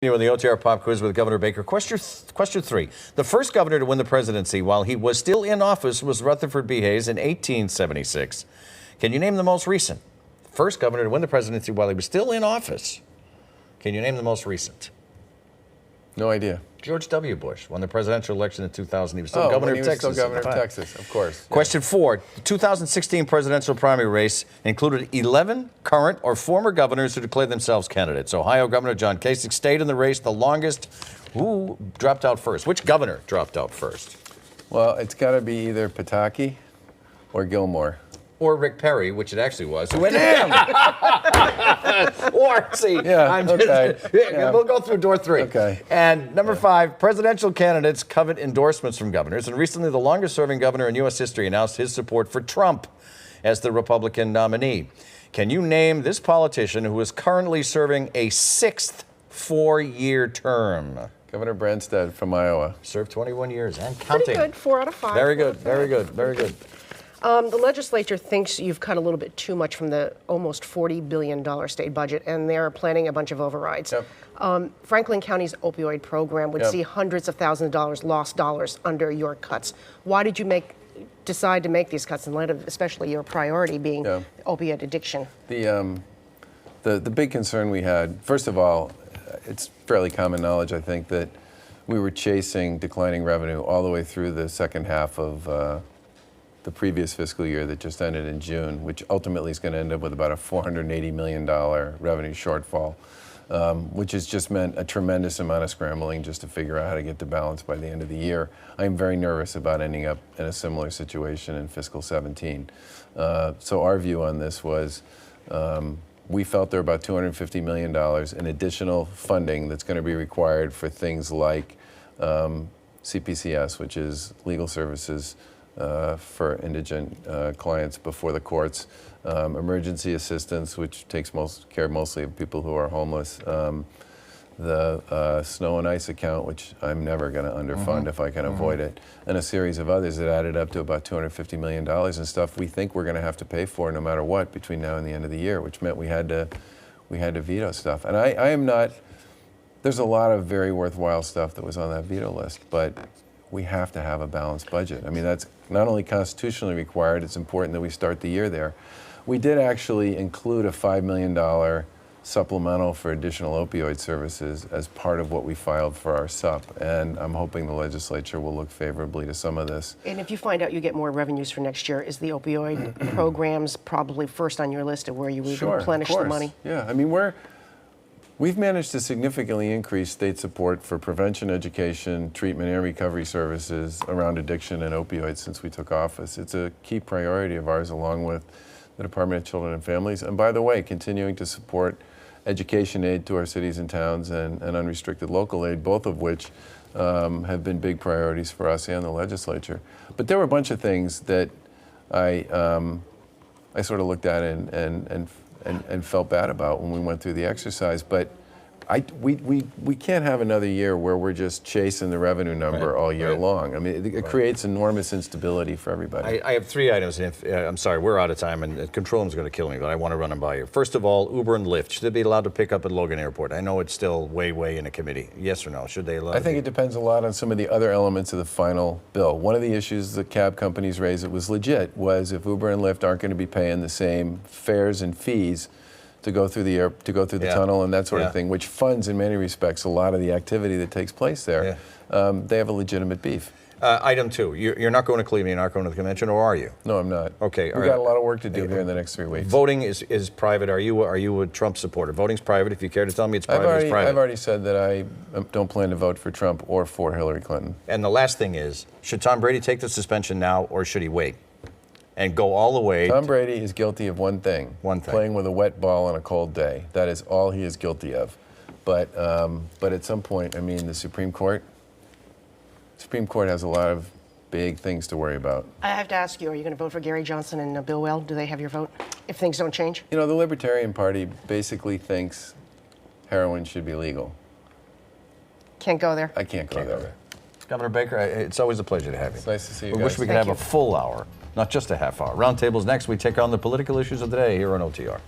In the OTR Pop Quiz with Governor Baker. Question 3. The first governor to win the presidency while he was still in office was Rutherford B. Hayes in 1876. Can you name the most recent? First governor to win the presidency while he was still in office. Can you name the most recent? No idea. George W. Bush won the presidential election in 2000. He was still governor of Texas. Still governor of Texas, of course. Yeah. Question 4. The 2016 presidential primary race included 11 current or former governors who declared themselves candidates. Ohio Governor John Kasich stayed in the race the longest. Who dropped out first? Which governor dropped out first? Well, it's got to be either Pataki or Gilmore. Or Rick Perry, which it actually was. Who ended Or, see, yeah, okay. We'll go through door 3. Okay. And number 5, presidential candidates covet endorsements from governors. And recently, the longest-serving governor in U.S. history announced his support for Trump as the Republican nominee. Can you name this politician who is currently serving a 6th 4-year term? Governor Branstad from Iowa. Served 21 years and counting. Pretty good, 4 out of 5. Very good, very good, very good. The legislature thinks you've cut a little bit too much from the almost $40 billion state budget, and they're planning a bunch of overrides. Yep. Franklin County's opioid program would see hundreds of thousands of dollars, lost dollars, under your cuts. Why did you decide to make these cuts in light of especially your priority being opioid addiction? The big concern we had, first of all, it's fairly common knowledge, I think, that we were chasing declining revenue all the way through the second half of the previous fiscal year that just ended in June, which ultimately is going to end up with about a $480 million revenue shortfall, which has just meant a tremendous amount of scrambling just to figure out how to get to balance by the end of the year. I am very nervous about ending up in a similar situation in fiscal 17. So our view on this was we felt there were about $250 million in additional funding that's going to be required for things like CPCS, which is legal services for indigent clients before the courts, emergency assistance, which takes care mostly of people who are homeless, the snow and ice account, which I'm never going to underfund if I can avoid it, and a series of others that added up to about $250 million and stuff we think we're going to have to pay for no matter what between now and the end of the year, which meant we had to veto stuff. And I am not, there's a lot of very worthwhile stuff that was on that veto list, but we have to have a balanced budget. I mean, that's not only constitutionally required, it's important that we start the year there. We did actually include a $5 million supplemental for additional opioid services as part of what we filed for our SUP, and I'm hoping the legislature will look favorably to some of this. And if you find out you get more revenues for next year, is the opioid programs probably first on your list of where you would replenish the money? Yeah, I mean, we've managed to significantly increase state support for prevention, education, treatment, and recovery services around addiction and opioids since we took office. It's a key priority of ours, along with the Department of Children and Families. And by the way, continuing to support education aid to our cities and towns and unrestricted local aid, both of which have been big priorities for us and the legislature. But there were a bunch of things that I sort of looked at and felt bad about when we went through the exercise, but we can't have another year where we're just chasing the revenue number all year long. I mean, it creates enormous instability for everybody. I have 3 items. I'm sorry, we're out of time, and control room's going to kill me, but I want to run them by you. First of all, Uber and Lyft, should they be allowed to pick up at Logan Airport? I know it's still way in a committee. Yes or no? Should they allow? I think it depends a lot on some of the other elements of the final bill. One of the issues the cab companies raised that was legit was if Uber and Lyft aren't going to be paying the same fares and fees to go through the tunnel and that sort of thing, which funds in many respects a lot of the activity that takes place there. They have a legitimate beef. Item 2, you're not going to Cleveland, you're not going to the convention, or are you? No, I'm not. Okay, we've got a lot of work to do here in the next 3 weeks. Voting is private. Are you a Trump supporter? Voting's private. If you care to tell me it's private, it's private. I've already said that I don't plan to vote for Trump or for Hillary Clinton. And the last thing is, should Tom Brady take the suspension now, or should he wait and go all the way? Tom Brady is guilty of one thing. Playing with a wet ball on a cold day. That is all he is guilty of. But at some point, I mean, the Supreme Court has a lot of big things to worry about. I have to ask you, are you going to vote for Gary Johnson and Bill Weld? Do they have your vote if things don't change? You know, the Libertarian Party basically thinks heroin should be legal. Can't go there? I can't go there. Governor Baker, it's always a pleasure to have you. It's nice to see you guys. We wish we could have a full hour, not just a half hour. Roundtable's next. We take on the political issues of the day here on OTR.